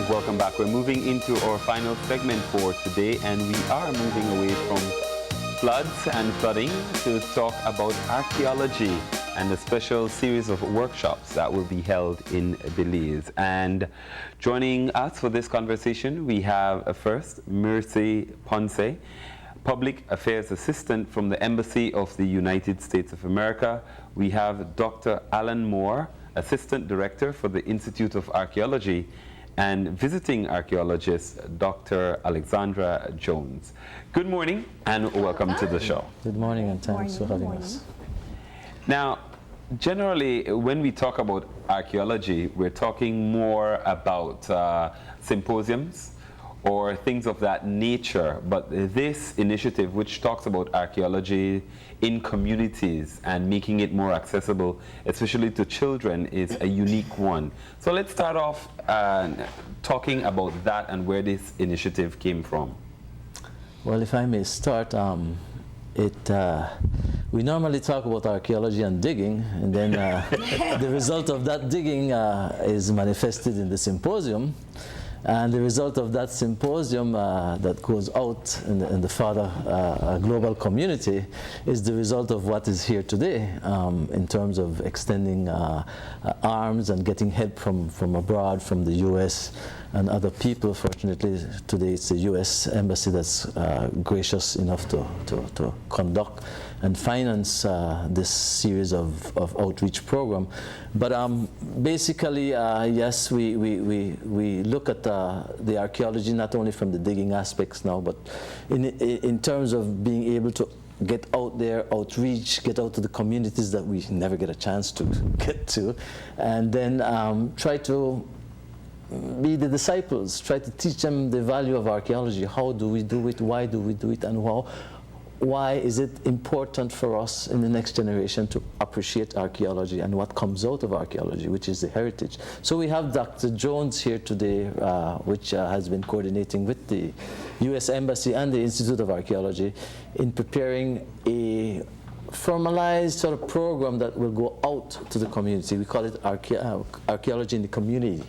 welcome back. We're moving into our final segment for today, and we are moving away from floods and flooding to talk about archaeology and a special series of workshops that will be held in Belize. And joining us for this conversation, we have first Mirsy Ponce, Public Affairs Assistant from the Embassy of the United States of America. We have Dr. Alan Moore, Assistant Director for the Institute of Archaeology, and visiting archaeologist Dr. Alexandra Jones. Good morning and welcome to the show. Good morning and thanks for having us. Now, generally when we talk about archaeology, we're talking more about symposiums or things of that nature, but this initiative, which talks about archaeology in communities and making it more accessible, especially to children, is a unique one. So let's start off talking about that and where this initiative came from. Well, if I may start, we normally talk about archaeology and digging, and then the result of that digging is manifested in the symposium. And the result of that symposium that goes out in the further global community is the result of what is here today in terms of extending arms and getting help from abroad, from the US and other people. Fortunately, today it's the US Embassy that's gracious enough to conduct and finance this series of outreach program. But basically, yes, we look at the archaeology not only from the digging aspects now, but in terms of being able to get out there, outreach, get out to the communities that we never get a chance to get to, and then try to be the disciples, try to teach them the value of archaeology. How do we do it? Why do we do it? And why is it important for us in the next generation to appreciate archaeology and what comes out of archaeology, which is the heritage. So we have Dr. Jones here today, which has been coordinating with the US Embassy and the Institute of Archaeology in preparing a formalized sort of program that will go out to the community. We call it Archaeology in the Community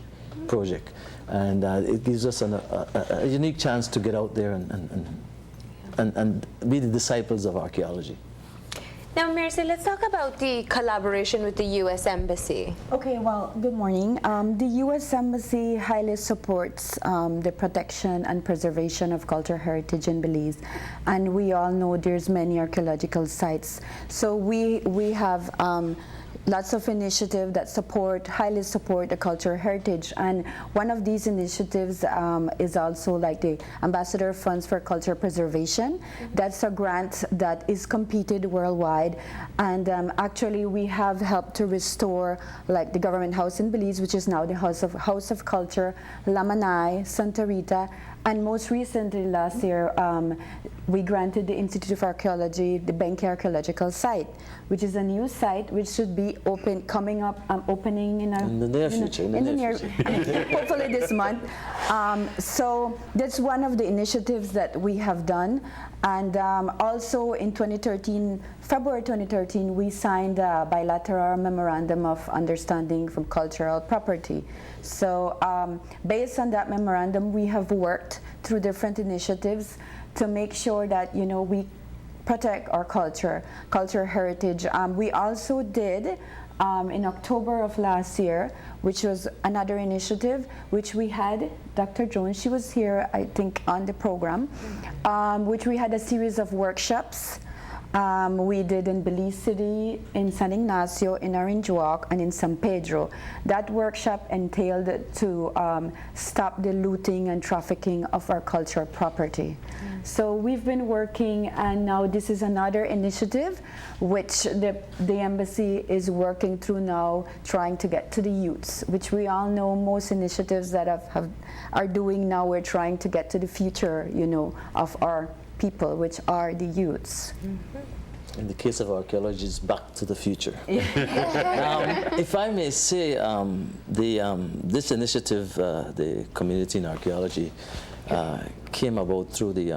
project. And it gives us a unique chance to get out there and be the disciples of archaeology. Now, Mirsy, let's talk about the collaboration with the U.S. Embassy. Okay, well, good morning. The U.S. Embassy highly supports the protection and preservation of cultural heritage in Belize. And we all know there's many archaeological sites. So we have lots of initiatives that highly support the cultural heritage. And one of these initiatives is also like the Ambassador Funds for Cultural Preservation. That's a grant that is competed worldwide. And actually we have helped to restore like the government house in Belize, which is now the House of Culture, Lamanai, Santa Rita, and most recently last year we granted the Institute of Archaeology the Benke Archaeological Site, which is a new site which should be opening in the near future. Hopefully this month. So that's one of the initiatives that we have done. And also in February 2013, we signed a bilateral memorandum of understanding from cultural property. So based on that memorandum, we have worked through different initiatives to make sure that we protect our culture heritage. We also did in October of last year, which was another initiative, which we had Dr. Jones. She was here, I think, on the program, which we had a series of workshops. We did in Belize City, in San Ignacio, in Orange Walk, and in San Pedro. That workshop entailed to stop the looting and trafficking of our cultural property. So we've been working, and now this is another initiative which the embassy is working through now, trying to get to the youths, which we all know most initiatives that are doing now, we're trying to get to the future, of our people, which are the youths. In the case of archaeology, it's back to the future. If I may say, this initiative, the Community in Archaeology, came about through the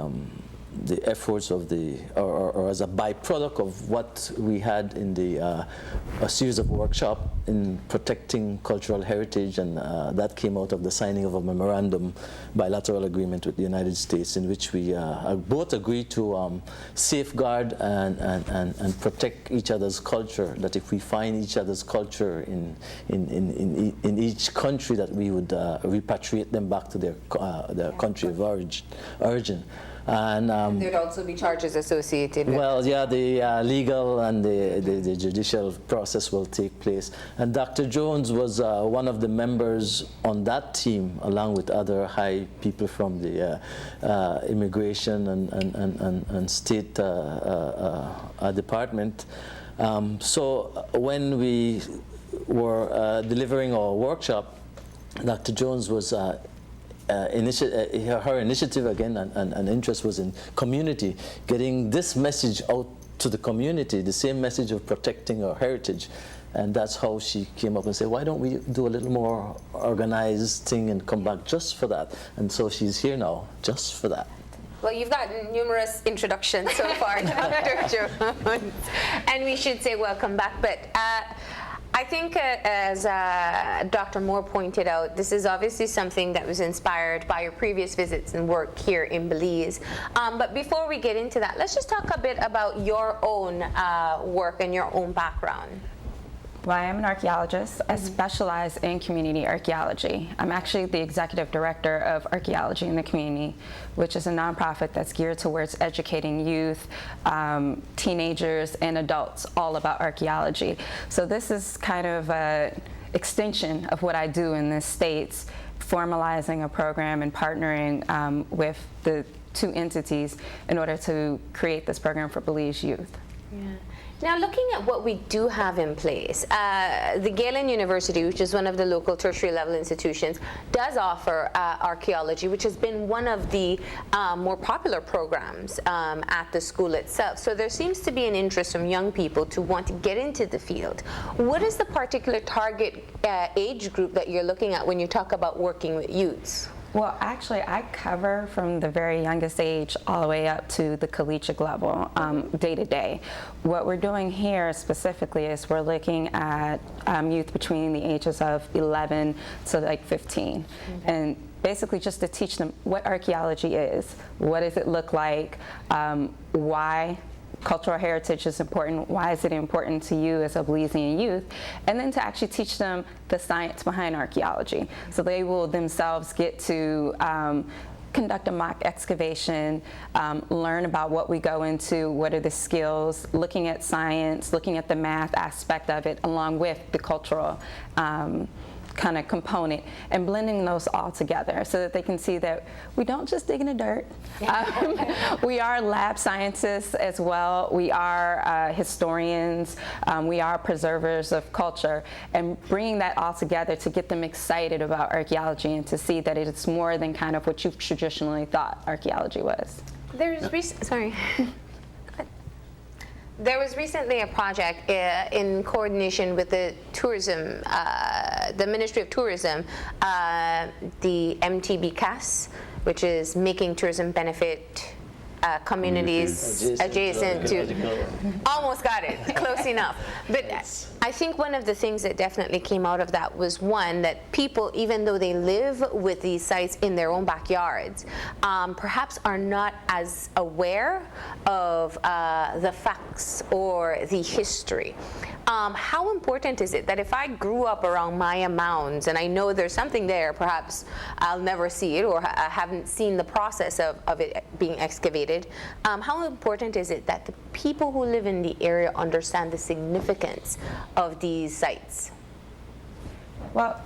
the efforts of or as a byproduct of what we had in a series of workshops in protecting cultural heritage, and that came out of the signing of a memorandum bilateral agreement with the United States, in which we both agreed to safeguard and protect each other's culture, that if we find each other's culture in each country, that we would repatriate them back to their country of origin. And there'd also be charges associated with well, yeah, the legal and the judicial process will take place. And Dr. Jones was one of the members on that team, along with other high people from the immigration and state department. So when we were delivering our workshop, Dr. Jones was her initiative again and interest was in community, getting this message out to the community, the same message of protecting our heritage. And that's how she came up and said, why don't we do a little more organized thing and come back just for that? And so she's here now, just for that. Well, you've gotten numerous introductions so far, Dr. Jones, and we should say welcome back. But I think, as Dr. Moore pointed out, this is obviously something that was inspired by your previous visits and work here in Belize. But before we get into that, let's just talk a bit about your own work and your own background. Well, I am an archaeologist. I specialize in community archaeology. I'm actually the executive director of Archaeology in the Community, which is a nonprofit that's geared towards educating youth, teenagers, and adults all about archaeology. So this is kind of an extension of what I do in the States, formalizing a program and partnering with the two entities in order to create this program for Belize youth. Yeah. Now, looking at what we do have in place, the Galen University, which is one of the local tertiary level institutions, does offer archaeology, which has been one of the more popular programs at the school itself. So there seems to be an interest from young people to want to get into the field. What is the particular target age group that you're looking at when you talk about working with youths? Well, actually, I cover from the very youngest age all the way up to the collegiate level, day to day. What we're doing here specifically is we're looking at youth between the ages of 11 to like 15. And basically just to teach them what archaeology is, what does it look like, why cultural heritage is important, why is it important to you as a Belizean youth, and then to actually teach them the science behind archaeology. So they will themselves get to conduct a mock excavation, learn about what we go into, what are the skills, looking at science, looking at the math aspect of it, along with the cultural kind of component, and blending those all together so that they can see that we don't just dig in the dirt. We are lab scientists as well. We are historians. We are preservers of culture, and bringing that all together to get them excited about archaeology and to see that it's more than kind of what you've traditionally thought archaeology was. There was recently a project in coordination with the tourism, the Ministry of Tourism, the MTBCAS, which is Making Tourism Benefit communities adjacent to, almost got it, close enough. But I think one of the things that definitely came out of that was, one, that people, even though they live with these sites in their own backyards, perhaps are not as aware of the facts or the history. How important is it that if I grew up around Maya mounds and I know there's something there, perhaps I'll never see it, or I haven't seen the process of it being excavated, how important is it that the people who live in the area understand the significance of these sites? Well,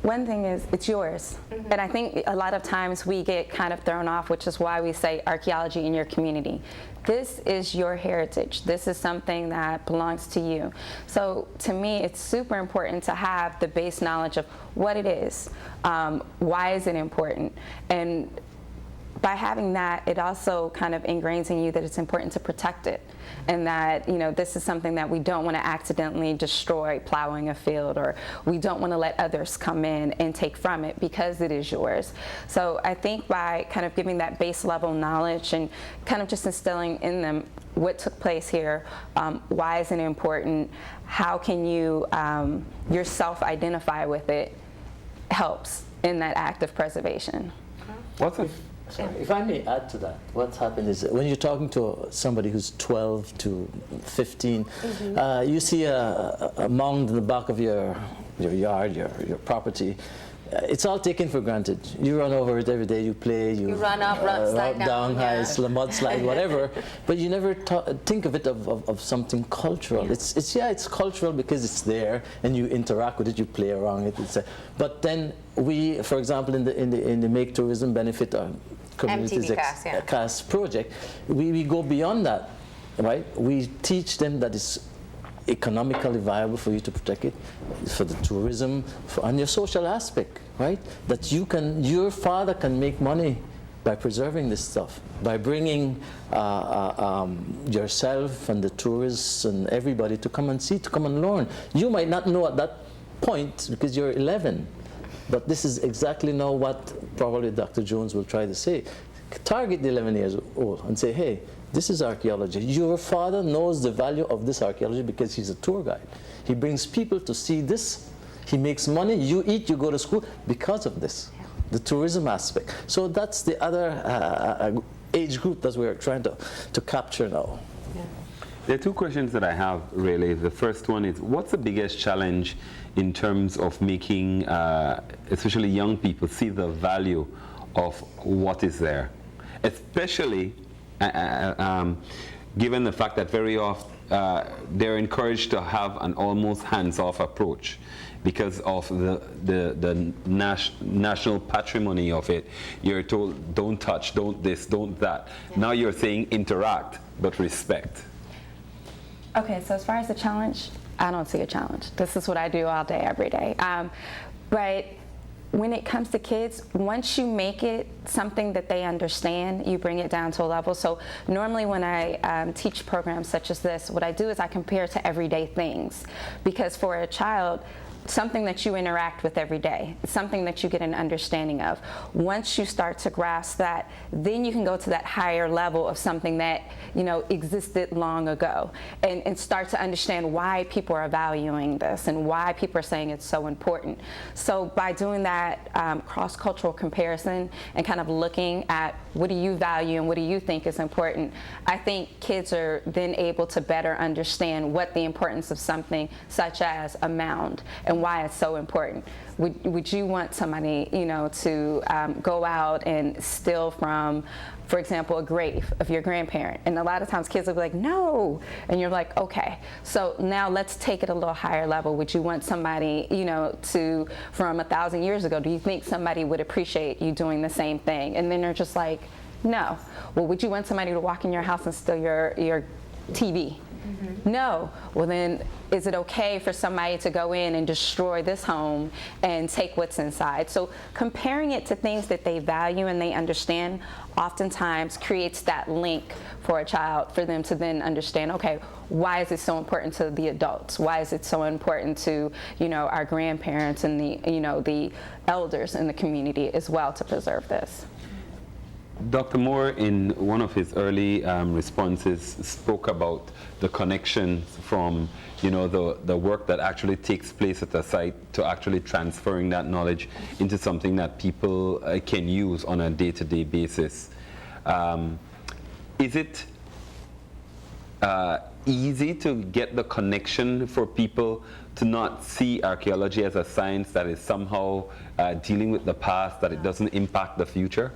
one thing is, it's yours. And I think a lot of times we get kind of thrown off, which is why we say archaeology in your community. This is your heritage. This is something that belongs to you. So to me, it's super important to have the base knowledge of what it is, why is it important, and by having that, it also kind of ingrains in you that it's important to protect it, and that, you know, this is something that we don't want to accidentally destroy plowing a field, or we don't want to let others come in and take from it because it is yours. So I think by kind of giving that base level knowledge and kind of just instilling in them what took place here, why is it important, how can you yourself identify with it, helps in that act of preservation. Sorry, if I may add to that, what's happened is when you're talking to somebody who's 12 to 15, you see a mound in the back of your yard, your property. It's all taken for granted. You run over it every day, you play, you run up, slide down, high, mudslide, whatever, but you never think of it of something cultural. It's cultural because it's there and you interact with it, you play around it. But then we, for example, in the Make Tourism Benefit Communities CAS project, we go beyond that, right? We teach them that it's economically viable for you to protect it, for the tourism, and your social aspect, right? That your father can make money by preserving this stuff, by bringing yourself and the tourists and everybody to come and see, to come and learn. You might not know at that point because you're 11, but this is exactly now what probably Dr. Jones will try to say. Target the 11 years old and say, hey, this is archaeology. Your father knows the value of this archaeology because he's a tour guide. He brings people to see this. He makes money. You eat, you go to school because of this, the tourism aspect. So that's the other age group that we're trying to capture now. There are two questions that I have, really. The first one is, what's the biggest challenge in terms of making, especially young people, see the value of what is there? Especially given the fact that very often they're encouraged to have an almost hands-off approach because of the national patrimony of it. You're told, don't touch, don't this, don't that. Now you're saying interact, but respect. Okay, so as far as the challenge, I don't see a challenge. This is what I do all day, every day. But when it comes to kids, once you make it something that they understand, you bring it down to a level. So normally when I teach programs such as this, what I do is I compare to everyday things. Because for a child, something that you interact with every day, something that you get an understanding of. Once you start to grasp that, then you can go to that higher level of something that, you know, existed long ago, and start to understand why people are valuing this and why people are saying it's so important. So by doing that cross-cultural comparison and kind of looking at what do you value and what do you think is important, I think kids are then able to better understand what the importance of something such as a mound and why it's so important. Would you want somebody, you know, to go out and steal from, for example, a grave of your grandparent? And a lot of times kids will be like, no. And you're like, okay. So now let's take it a little higher level. Would you want somebody, you know, to, from 1,000 years ago, do you think somebody would appreciate you doing the same thing? And then they're just like, no. Well, would you want somebody to walk in your house and steal your TV? Mm-hmm. No. Well, then is it okay for somebody to go in and destroy this home and take what's inside? So comparing it to things that they value and they understand oftentimes creates that link for a child, for them to then understand, okay, why is it so important to the adults? Why is it so important to, you know, our grandparents and the, you know, the elders in the community as well to preserve this? Dr. Moore, in one of his early responses, spoke about the connections from, you know, the work that actually takes place at the site to actually transferring that knowledge into something that people can use on a day-to-day basis. Is it easy to get the connection for people to not see archaeology as a science that is somehow dealing with the past, that it doesn't impact the future?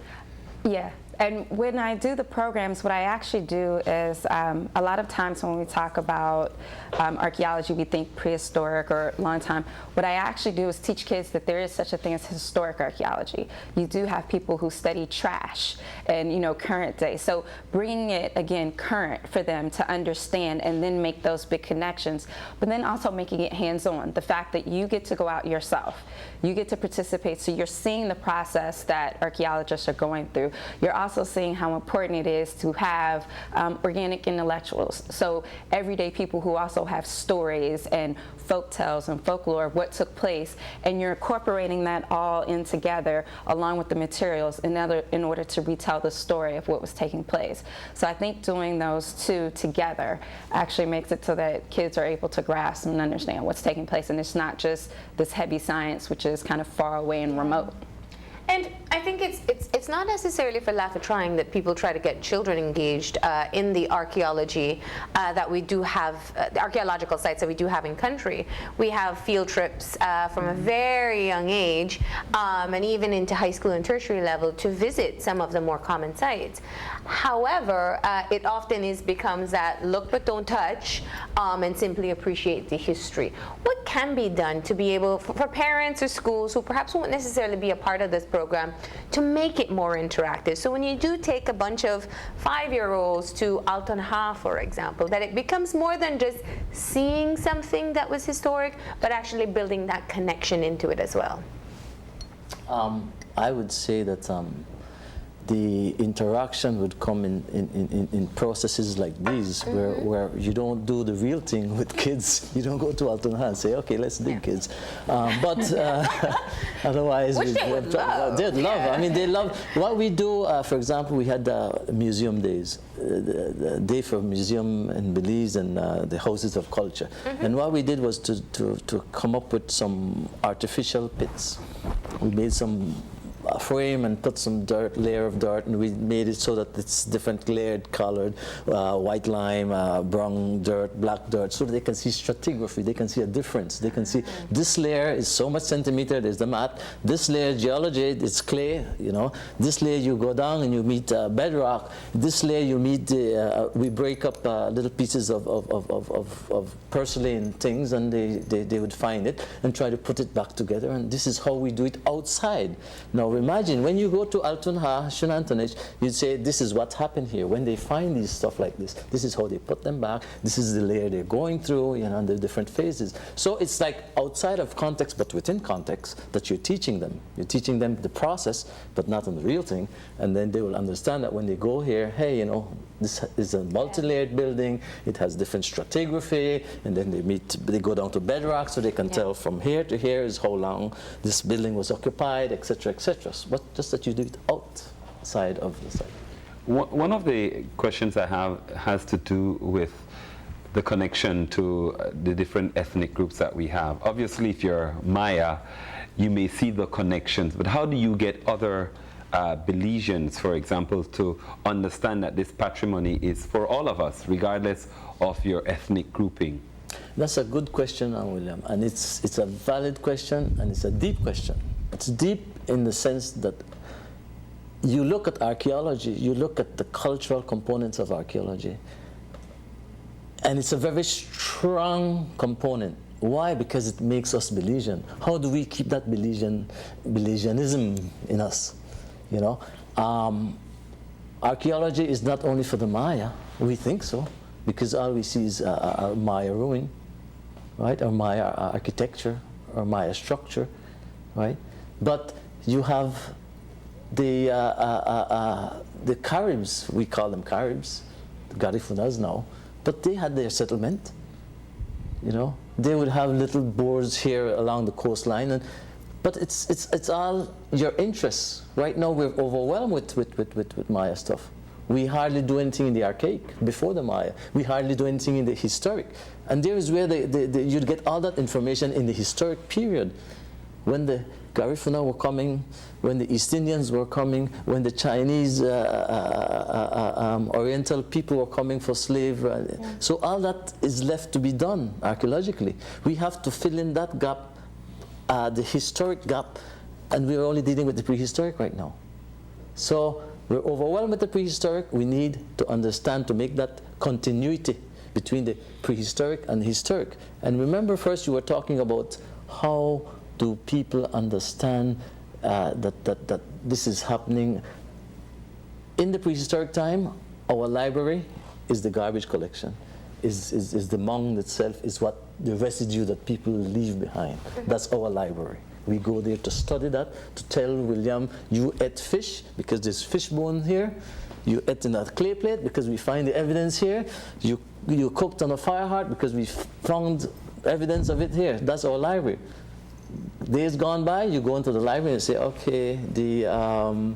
Yeah, and when I do the programs, what I actually do is a lot of times when we talk about archaeology, we think prehistoric or long time. What I actually do is teach kids that there is such a thing as historic archaeology. You do have people who study trash and, you know, current day. So bringing it, again, current for them to understand and then make those big connections, but then also making it hands-on. The fact that you get to go out yourself, you get to participate, so you're seeing the process that archaeologists are going through. You're also also seeing how important it is to have organic intellectuals. So everyday people who also have stories and folk tales and folklore of what took place, and you're incorporating that all in together along with the materials in order to retell the story of what was taking place. So I think doing those two together actually makes it so that kids are able to grasp and understand what's taking place, and it's not just this heavy science which is kind of far away and remote. And I think it's not necessarily for lack of trying that people try to get children engaged in the archaeology that we do have, the archaeological sites that we do have in country. We have field trips from a very young age and even into high school and tertiary level to visit some of the more common sites. However, it often becomes that look but don't touch and simply appreciate the history. What can be done to be able, for parents or schools who perhaps won't necessarily be a part of this program, to make it more interactive? So when you do take a bunch of 5-year-olds to Alton Ha, for example, that it becomes more than just seeing something that was historic, but actually building that connection into it as well. I would say that the interaction would come in processes like these, where you don't do the real thing with kids. You don't go to Alton Ha and say, okay, let's dig, kids. But otherwise, Which they would love. They'd love. I mean, they love what we do. For example, we had museum days, the day for museum in Belize and the houses of culture. And what we did was to come up with some artificial pits. We made some frame and put some layer of dirt, and we made it so that it's different layered, colored, white lime, brown dirt, black dirt, so that they can see stratigraphy, they can see a difference. They can see this layer is so much centimeter, there's the mat. This layer, geology, it's clay, you know. This layer you go down and you meet bedrock. This layer you meet, we break up little pieces of porcelain things, and they would find it and try to put it back together, and this is how we do it outside. Now imagine when you go to Alton Ha, Shinantonich, you'd say, this is what happened here. When they find these stuff like this is how they put them back. This is the layer they're going through, you know, the different phases. So it's like outside of context, but within context, that you're teaching them. You're teaching them the process, but not on the real thing. And then they will understand that when they go here, hey, you know, this is a multi-layered building. It has different stratigraphy, and then they go down to bedrock, so they can tell from here to here is how long this building was occupied, etc., etc. But just that you do it outside of the site. One of the questions I have has to do with the connection to the different ethnic groups that we have. Obviously, if you're Maya, you may see the connections, but how do you get other Belizeans, for example, to understand that this patrimony is for all of us, regardless of your ethnic grouping? That's a good question, William, and it's a valid question, and it's a deep question. It's deep in the sense that you look at archaeology, you look at the cultural components of archaeology, and it's a very strong component. Why? Because it makes us Belizean. How do we keep that Belizeanism in us? You know, archaeology is not only for the Maya. We think so, because all we see is a Maya ruin, right? Or Maya architecture, or Maya structure, right? But you have the Caribs, we call them Caribs, the Garifunas now, but they had their settlement, you know. They would have little boards here along the coastline, but it's all your interests. Right now we're overwhelmed with Maya stuff. We hardly do anything in the archaic before the Maya. We hardly do anything in the historic. And there is where you'd get all that information in the historic period, when the Garifuna were coming, when the East Indians were coming, when the Chinese Oriental people were coming for slavery. So all that is left to be done archaeologically. We have to fill in that gap, the historic gap, and we're only dealing with the prehistoric right now. So we're overwhelmed with the prehistoric. We need to understand, to make that continuity between the prehistoric and the historic. And remember, first you were talking about how do people understand that this is happening. In the prehistoric time, our library is the garbage collection, is the mound itself, is what the residue that people leave behind. That's our library. We go there to study that, to tell William, you ate fish because there's fish bone here. You ate in that clay plate because we find the evidence here. You cooked on a fire heart because we found evidence of it here. That's our library. Days gone by, you go into the library and say, okay, the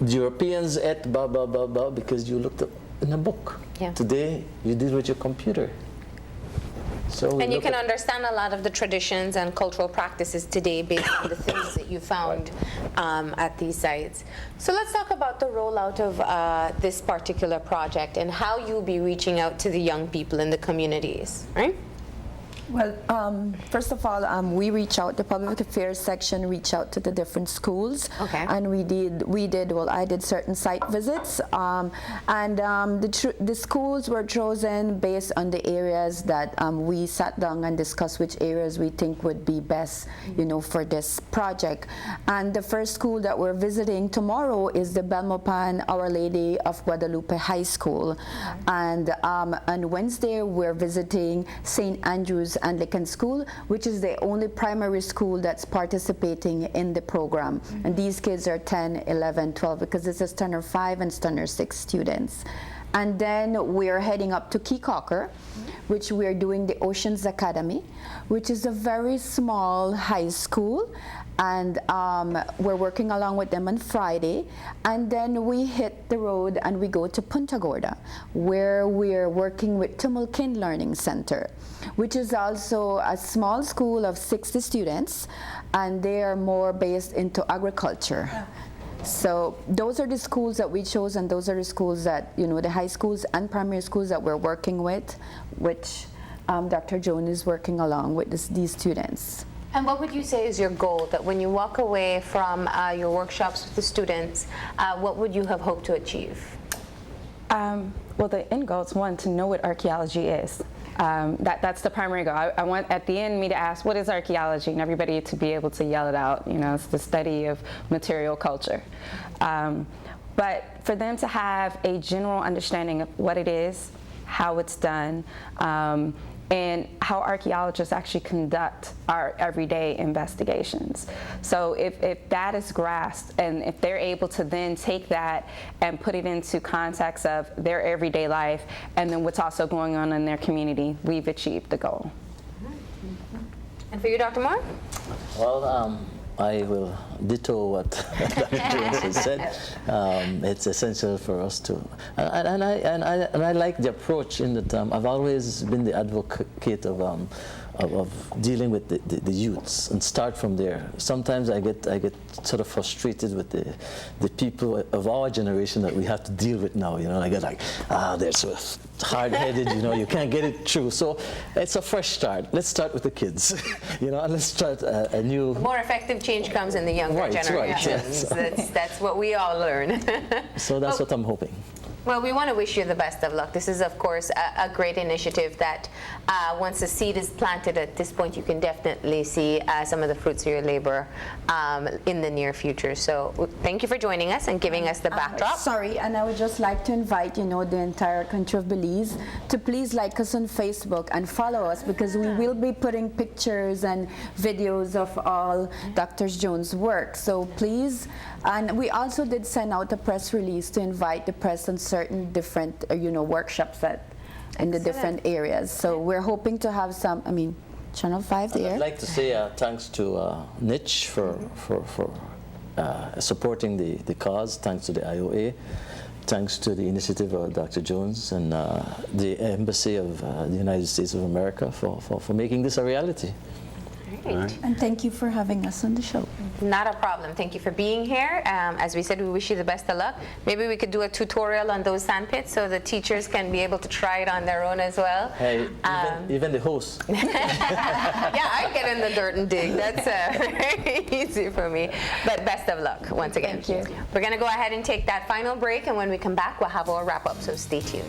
Europeans ate blah, blah, blah, blah, because you looked up in a book. Yeah. Today, you deal with your computer. So and you can understand a lot of the traditions and cultural practices today based on the things that you found at these sites. So let's talk about the rollout of this particular project and how you'll be reaching out to the young people in the communities, right? Well, first of all, we reach out, the public affairs section reach out to the different schools. Okay. And I did certain site visits. The schools were chosen based on the areas that we sat down and discussed which areas we think would be best, for this project. And the first school that we're visiting tomorrow is the Belmopan Our Lady of Guadalupe High School. And on Wednesday, we're visiting St. Andrew's Anglican School, which is the only primary school that's participating in the program. And these kids are 10, 11, 12, because this is standard 5 and standard 6 students. And then we're heading up to Keecocker, which we're doing the Oceans Academy, which is a very small high school. And we're working along with them on Friday. And then we hit the road and we go to Punta Gorda, where we're working with Tumulkin Learning Center, which is also a small school of 60 students, and they are more based into agriculture. So those are the schools that we chose, and those are the schools that, the high schools and primary schools that we're working with, which Dr. Jones is working along with these students. And what would you say is your goal, that when you walk away from your workshops with the students, what would you have hoped to achieve? Well, the end goal is, one, to know what archaeology is. That's the primary goal. I want, at the end, me to ask, what is archaeology? And everybody to be able to yell it out. It's the study of material culture. But for them to have a general understanding of what it is, how it's done, and how archaeologists actually conduct our everyday investigations. So if that is grasped, and if they're able to then take that and put it into context of their everyday life and then what's also going on in their community, we've achieved the goal. And for you, Dr. Moore? Well, I will ditto what Dr. Jones has said. It's essential for us to, and I like the approach in that I've always been the advocate of dealing with the youths and start from there. Sometimes I get sort of frustrated with the people of our generation that we have to deal with now. I get like, they're so hard-headed. You can't get it through. So it's a fresh start. Let's start with the kids, and let's start a new. More effective change comes in the younger generations. Right, yes. That's what we all learn. So that's what I'm hoping. Well, we want to wish you the best of luck. This is, of course, a great initiative that once the seed is planted at this point, you can definitely see some of the fruits of your labor in the near future. So thank you for joining us and giving us the backdrop. Sorry, and I would just like to invite, the entire country of Belize to please like us on Facebook and follow us, because we will be putting pictures and videos of all Dr. Jones' work. So please, and we also did send out a press release to invite the press on certain different, workshops in the different areas. So we're hoping to have some, Channel 5 there. I'd like to say thanks to Niche for supporting the cause, thanks to the IOA, thanks to the initiative of Dr. Jones and the Embassy of the United States of America for making this a reality. Right. And thank you for having us on the show. Not a problem. Thank you for being here. As we said, we wish you the best of luck. Maybe we could do a tutorial on those sandpits so the teachers can be able to try it on their own as well. Hey, even the host. Yeah, I get in the dirt and dig. That's very easy for me. But best of luck once again. Thank you. We're going to go ahead and take that final break, and when we come back, we'll have our wrap-up, so stay tuned.